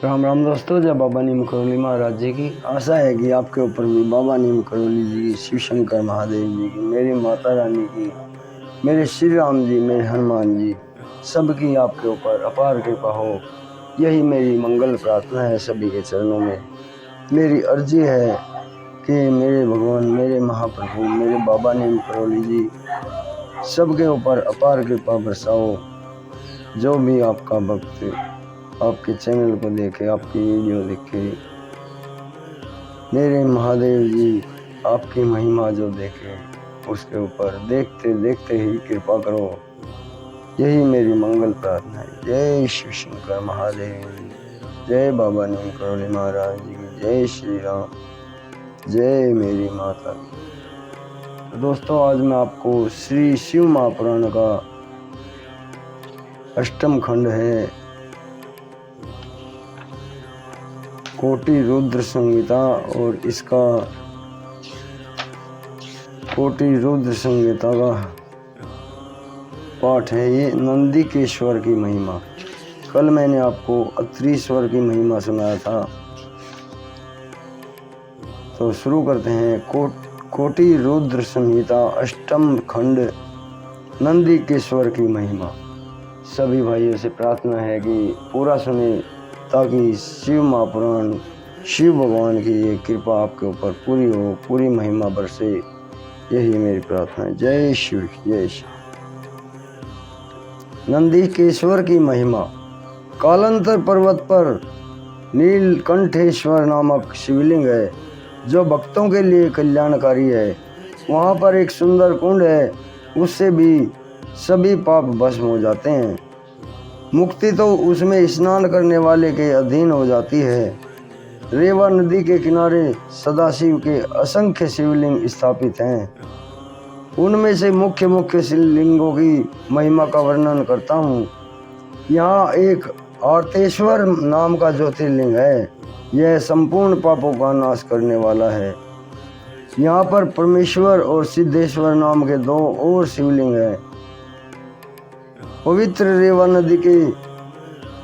राम राम दोस्तों। जय बाबा नीम करोली महाराज जी की। आशा है कि आपके ऊपर भी बाबा नीम करोली जी की, शिव शंकर महादेव जी की, मेरी माता रानी की, मेरे श्री राम जी, मेरे हनुमान जी, सबकी आपके ऊपर अपार कृपा हो। यही मेरी मंगल प्रार्थना है सभी के चरणों में। मेरी अर्जी है कि मेरे भगवान, मेरे महाप्रभु, मेरे बाबा नीम करोली जी सबके ऊपर अपार कृपा बरसाओ। जो भी आपका भक्त आपके चैनल को देखे, आपकी वीडियो देखे, मेरे महादेव जी आपकी महिमा जो देखे, उसके ऊपर देखते देखते ही कृपा करो। यही मेरी मंगल प्रार्थना है। जय शिव शंकर महादेव जी, जय बाबा नीम करोली महाराज जी की, जय श्री राम, जय मेरी माता। तो दोस्तों, आज मैं आपको श्री शिव महापुराण का अष्टम खंड है, कोटि रुद्र संहिता, और इसका कोटि रुद्र संहिता का पाठ है ये नंदिकेश्वर की महिमा। कल मैंने आपको अत्रीश्वर की महिमा सुनाया था। तो शुरू करते हैं। कोटि रुद्र संहिता अष्टम खंड, नंदिकेश्वर की महिमा। सभी भाइयों से प्रार्थना है कि पूरा सुने, ताकि शिव महापुराण, शिव भगवान की ये कृपा आपके ऊपर पूरी हो, पूरी महिमा बरसे। यही मेरी प्रार्थना है। जय शिव, जय शिव। नंदिकेश्वर की महिमा। कालांतर पर्वत पर नीलकंठेश्वर नामक शिवलिंग है, जो भक्तों के लिए कल्याणकारी है। वहाँ पर एक सुंदर कुंड है, उससे भी सभी पाप भस्म हो जाते हैं। मुक्ति तो उसमें स्नान करने वाले के अधीन हो जाती है। रेवा नदी के किनारे सदाशिव के असंख्य शिवलिंग स्थापित हैं। उनमें से मुख्य मुख्य शिवलिंगों की महिमा का वर्णन करता हूँ। यहाँ एक आर्तेश्वर नाम का ज्योतिर्लिंग है। यह संपूर्ण पापों का नाश करने वाला है। यहाँ पर परमेश्वर और सिद्धेश्वर नाम के दो और शिवलिंग हैं। पवित्र रेवा नदी के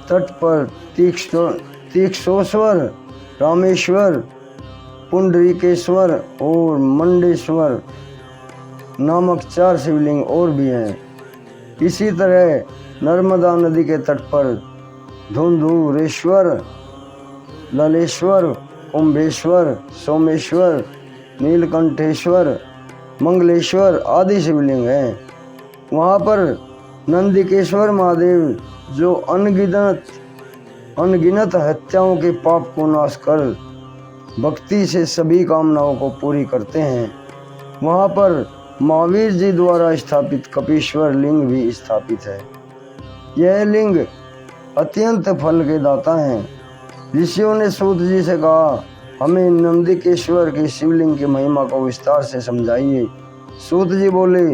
तट पर तीक्षोश्वर, रामेश्वर, पुंडरीकेश्वर और मंडेश्वर नामक 4 शिवलिंग और भी हैं। इसी तरह नर्मदा नदी के तट पर धुंधुरेश्वर, ललेश्वर, कुंभेश्वर, सोमेश्वर, नीलकंठेश्वर, मंगलेश्वर आदि शिवलिंग हैं। वहाँ पर नंदिकेश्वर महादेव, जो अनगिनत हत्याओं के पाप को नाश कर भक्ति से सभी कामनाओं को पूरी करते हैं। वहाँ पर महावीर जी द्वारा स्थापित कपीश्वर लिंग भी स्थापित है। यह लिंग अत्यंत फल के दाता हैं। ऋषियों ने सूत जी से कहा, हमें नंदिकेश्वर के शिवलिंग की महिमा को विस्तार से समझाइए। सूत जी बोले,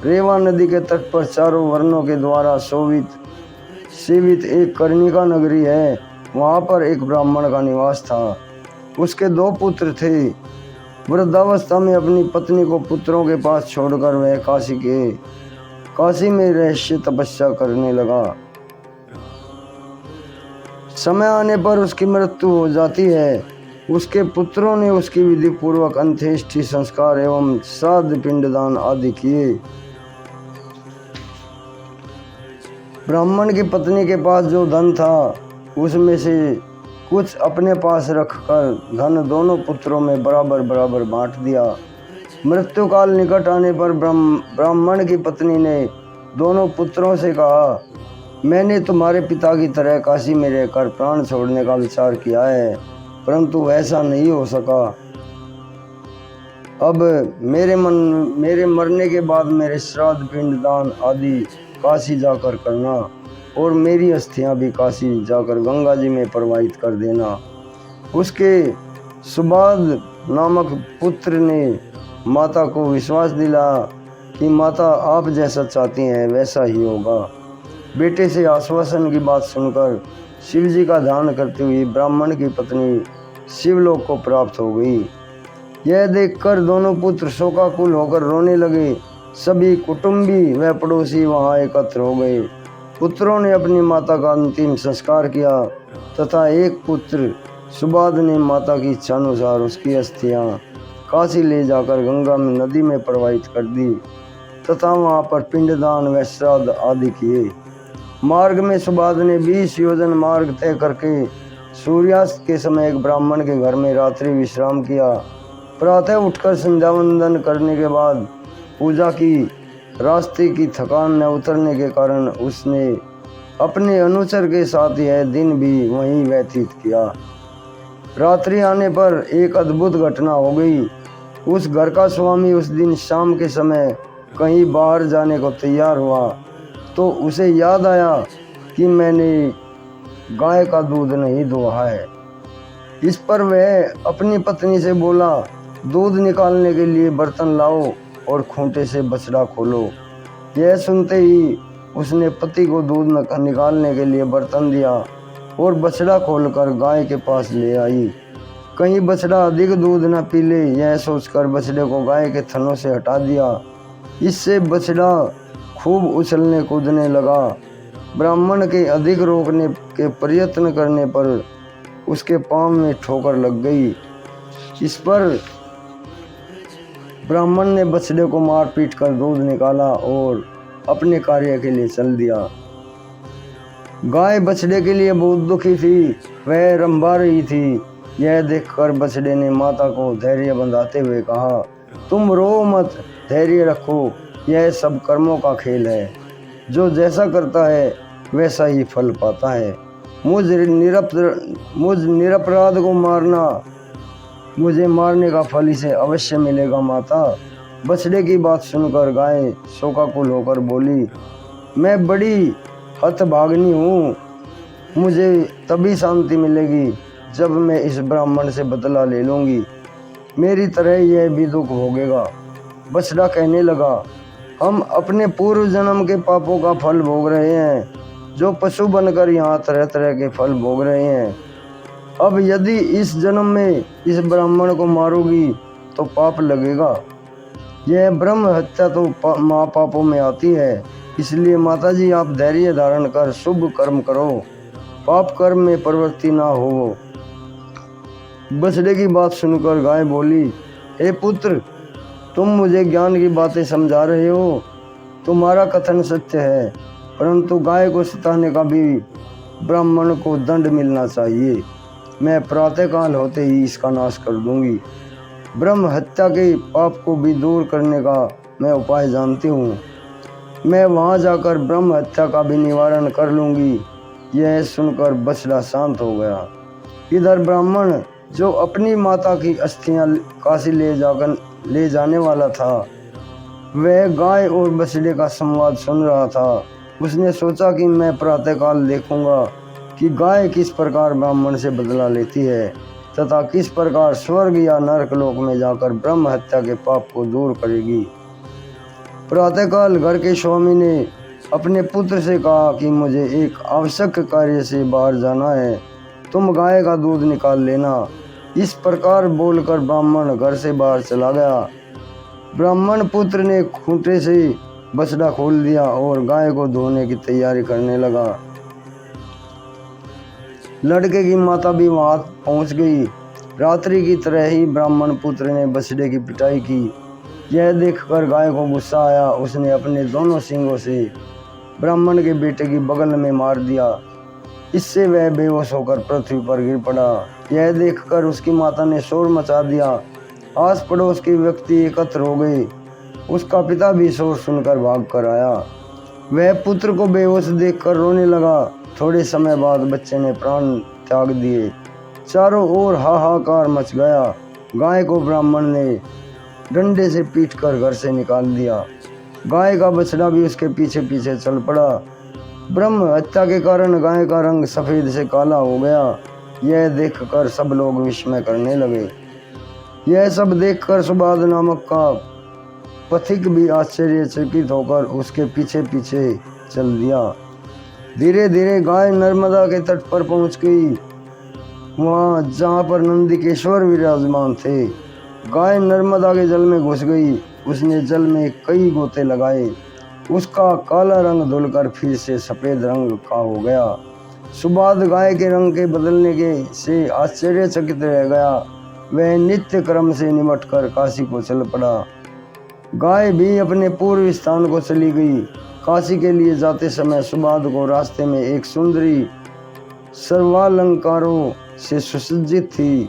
रेवा नदी के तट पर चारों वर्णों के द्वारा सेवित एक कर्णिका नगरी है। वहाँ पर एक ब्राह्मण का निवास था। उसके 2 पुत्र थे। वृद्धावस्था में अपनी पत्नी को पुत्रों के पास छोड़कर वह काशी में रहस्य तपस्या करने लगा। समय आने पर उसकी मृत्यु हो जाती है। उसके पुत्रों ने उसकी विधि पूर्वक अंत्येष्टि संस्कार एवं श्राद्ध पिंडदान आदि किए। ब्राह्मण की पत्नी के पास जो धन था, उसमें से कुछ अपने पास रखकर धन दोनों पुत्रों में बराबर बराबर बांट दिया। मृत्यु काल निकट आने पर ब्राह्मण की पत्नी ने दोनों पुत्रों से कहा, मैंने तुम्हारे पिता की तरह काशी में रहकर प्राण छोड़ने का विचार किया है, परंतु ऐसा नहीं हो सका। अब मेरे मरने के बाद मेरे श्राद्ध पिंडदान आदि काशी जाकर करना, और मेरी अस्थियां भी काशी जाकर गंगा जी में प्रवाहित कर देना। उसके सुबाद नामक पुत्र ने माता को विश्वास दिलाया कि माता, आप जैसा चाहती हैं वैसा ही होगा। बेटे से आश्वासन की बात सुनकर शिव जी का ध्यान करते हुए ब्राह्मण की पत्नी शिवलोक को प्राप्त हो गई। यह देखकर दोनों पुत्र शोकाकुल होकर रोने लगे। सभी कुटुंबी व पड़ोसी वहां एकत्र हो गए। पुत्रों ने अपनी माता का अंतिम संस्कार किया। तथा एक पुत्र सुबाद ने माता की इच्छानुसार उसकी अस्थियां काशी ले जाकर गंगा में नदी में प्रवाहित कर दी तथा वहां पर पिंडदान व श्राद्ध आदि किए। मार्ग में सुबाद ने 20 योजन मार्ग तय करके सूर्यास्त के समय एक ब्राह्मण के घर में रात्रि विश्राम किया। प्रातः उठकर संध्या वंदन करने के बाद पूजा की। रास्ते की थकान न उतरने के कारण उसने अपने अनुचर के साथ यह दिन भी वहीं व्यतीत किया। रात्रि आने पर एक अद्भुत घटना हो गई। उस घर का स्वामी उस दिन शाम के समय कहीं बाहर जाने को तैयार हुआ तो उसे याद आया कि मैंने गाय का दूध नहीं दुहा है। इस पर वह अपनी पत्नी से बोला, दूध निकालने के लिए बर्तन लाओ और खूंटे से बछड़ा खोलो। यह सुनते ही उसने पति को दूध निकालने के लिए बर्तन दिया और बछड़ा खोलकर गाय के पास ले आई। कहीं बछड़ा अधिक दूध न पी ले, यह सोचकर बछड़े को गाय के थनों से हटा दिया। इससे बछड़ा खूब उछलने कूदने लगा। ब्राह्मण के अधिक रोकने के प्रयत्न करने पर उसके पांव में ठोकर लग गई। इस पर ब्राह्मण ने बछड़े को मार पीट कर दूध निकाला और अपने कार्य के लिए चल दिया। गाय बछड़े के लिए बहुत दुखी थी, वह रंभा रही थी। यह देखकर बछड़े ने माता को धैर्य बंधाते हुए कहा, तुम रो मत, धैर्य रखो, यह सब कर्मों का खेल है। जो जैसा करता है वैसा ही फल पाता है। मुझ निरपराध को मारना, मुझे मारने का फल इसे अवश्य मिलेगा माता। बछड़े की बात सुनकर गाय शोकाकुल होकर बोली, मैं बड़ी हतभागिनी हूँ। मुझे तभी शांति मिलेगी जब मैं इस ब्राह्मण से बदला ले लूँगी। मेरी तरह यह भी दुख भोगेगा। बछड़ा कहने लगा, हम अपने पूर्व जन्म के पापों का फल भोग रहे हैं, जो पशु बनकर यहाँ तरह तरह के फल भोग रहे हैं। अब यदि इस जन्म में इस ब्राह्मण को मारोगी तो पाप लगेगा। यह ब्रह्म हत्या तो महापापों में आती है। इसलिए माताजी, आप धैर्य धारण कर शुभ कर्म करो, पाप कर्म में प्रवृत्ति ना हो। बछड़े की बात सुनकर गाय बोली, हे पुत्र, तुम मुझे ज्ञान की बातें समझा रहे हो, तुम्हारा कथन सत्य है, परंतु गाय को सताने का भी ब्राह्मण को दंड मिलना चाहिए। मैं प्रातःकाल होते ही इसका नाश कर दूंगी। ब्रह्म हत्या के पाप को भी दूर करने का मैं उपाय जानती हूँ। मैं वहाँ जाकर ब्रह्म हत्या का भी निवारण कर लूँगी। यह सुनकर बछड़ा शांत हो गया। इधर ब्राह्मण, जो अपनी माता की अस्थियाँ काशी ले जाने वाला था, वह गाय और बछड़े का संवाद सुन रहा था। उसने सोचा कि मैं प्रातःकाल देखूंगा कि गाय किस प्रकार ब्राह्मण से बदला लेती है तथा किस प्रकार स्वर्ग या नरक लोक में जाकर ब्रह्म हत्या के पाप को दूर करेगी। प्रातःकाल घर के स्वामी ने अपने पुत्र से कहा कि मुझे एक आवश्यक कार्य से बाहर जाना है, तुम गाय का दूध निकाल लेना। इस प्रकार बोलकर ब्राह्मण घर से बाहर चला गया। ब्राह्मण पुत्र ने खूंटे से बछड़ा खोल दिया और गाय को धोने की तैयारी करने लगा। लड़के की माता भी वहां पहुंच गई। रात्रि की तरह ही ब्राह्मण पुत्र ने बछड़े की पिटाई की। यह देखकर गाय को गुस्सा आया। उसने अपने दोनों सींगों से ब्राह्मण के बेटे की बगल में मार दिया। इससे वह बेहोश होकर पृथ्वी पर गिर पड़ा। यह देखकर उसकी माता ने शोर मचा दिया। आस पड़ोस के व्यक्ति एकत्र हो गए। उसका पिता भी शोर सुनकर भाग कर आया। वह पुत्र को बेहोश देखकर रोने लगा। थोड़े समय बाद बच्चे ने प्राण त्याग दिए। चारों ओर हाहाकार मच गया। गाय को ब्राह्मण ने डंडे से पीटकर घर से निकाल दिया। गाय का बछड़ा भी उसके पीछे पीछे चल पड़ा। ब्रह्म हत्या के कारण गाय का रंग सफेद से काला हो गया। यह देखकर सब लोग विस्मय करने लगे। यह सब देखकर सुबाद नामक का पथिक भी आश्चर्यचकित होकर उसके पीछे पीछे चल दिया। धीरे धीरे गाय नर्मदा के तट पर पहुंच गई, वहां जहां पर नंदिकेश्वर विराजमान थे। गाय नर्मदा के जल में घुस गई। उसने जल में कई गोते लगाए। उसका काला रंग धुलकर फिर से सफेद रंग का हो गया। सुबाद गाय के रंग के बदलने के से आश्चर्यचकित रह गया। वह नित्य क्रम से निमटकर काशी को चल पड़ा। गाय भी अपने पूर्व स्थान को चली गई। काशी के लिए जाते समय सुबाद को रास्ते में एक सुंदरी सर्वालंकारों से सुसज्जित थी।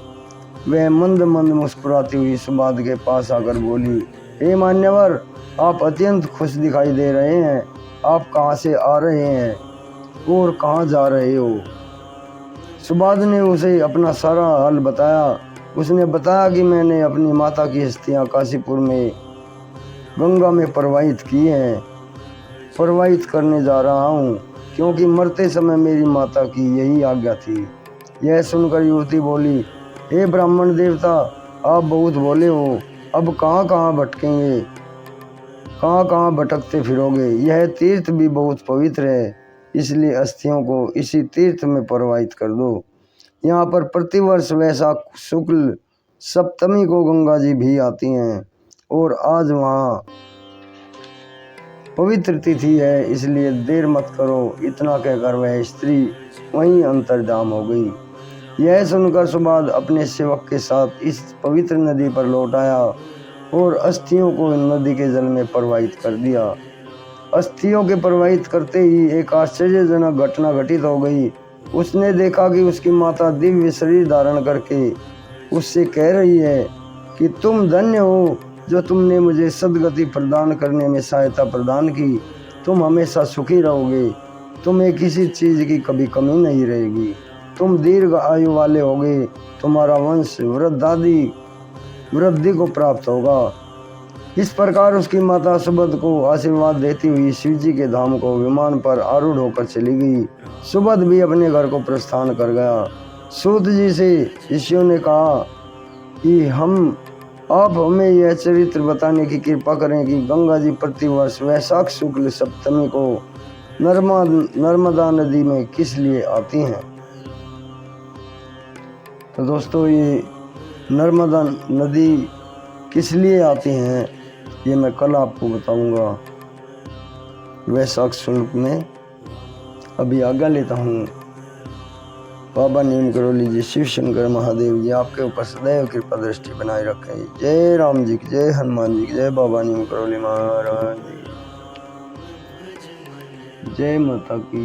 वह मंद मंद मुस्कुराती हुई सुबाद के पास आकर बोली, हे मान्यवर, आप अत्यंत खुश दिखाई दे रहे हैं। आप कहाँ से आ रहे हैं और कहाँ जा रहे हो? सुबाद ने उसे अपना सारा हाल बताया। उसने बताया कि मैंने अपनी माता की अस्थियां काशीपुर में गंगा में प्रवाहित की हैं, प्रवाहित करने जा रहा हूँ, क्योंकि मरते समय मेरी माता की यही आज्ञा थी। यह सुनकर युवती बोली, हे ब्राह्मण देवता, आप बहुत भोले हो। अब कहाँ कहाँ भटकेंगे, कहाँ कहाँ भटकते फिरोगे? यह तीर्थ भी बहुत पवित्र है, इसलिए अस्थियों को इसी तीर्थ में प्रवाहित कर दो। यहाँ पर प्रतिवर्ष वैशाख शुक्ल सप्तमी को गंगा जी भी आती हैं और आज वहाँ पवित्र तिथि है, इसलिए देर मत करो। इतना कहकर वह स्त्री वहीं अंतर्धान हो गई। यह सुनकर सुबाद अपने सेवक के साथ इस पवित्र नदी पर लौट आया और अस्थियों को नदी के जल में प्रवाहित कर दिया। अस्थियों के प्रवाहित करते ही एक आश्चर्यजनक घटना घटित हो गई। उसने देखा कि उसकी माता दिव्य शरीर धारण करके उससे कह रही है कि तुम धन्य हो जो तुमने मुझे सद्गति प्रदान करने में सहायता प्रदान की। तुम हमेशा सुखी रहोगे, तुम्हें किसी चीज़ की कभी कमी नहीं रहेगी, तुम दीर्घ आयु वाले होगे, तुम्हारा वंश वृद्धि को प्राप्त होगा। इस प्रकार उसकी माता सुबद को आशीर्वाद देती हुई शिवजी के धाम को विमान पर आरूढ़ होकर चली गई। सुबद भी अपने घर को प्रस्थान कर गया। सूत जी से शिष्यों ने कहा कि आप हमें यह चरित्र बताने की कृपा करें कि गंगा जी प्रतिवर्ष वैशाख शुक्ल सप्तमी को नर्मदा नदी में किस लिए आती हैं। तो दोस्तों, ये नर्मदा नदी किस लिए आती हैं ये मैं कल आपको बताऊंगा वैशाख शुक्ल में। अभी आज्ञा लेता हूँ। बाबा नीम करोली जी, शिव शंकर महादेव जी आपके ऊपर सदैव कृपा दृष्टि बनाए रखें। जय राम जी की जय, हनुमान जी की जय, बाबा नीम करोली महाराज जी, जय माता की।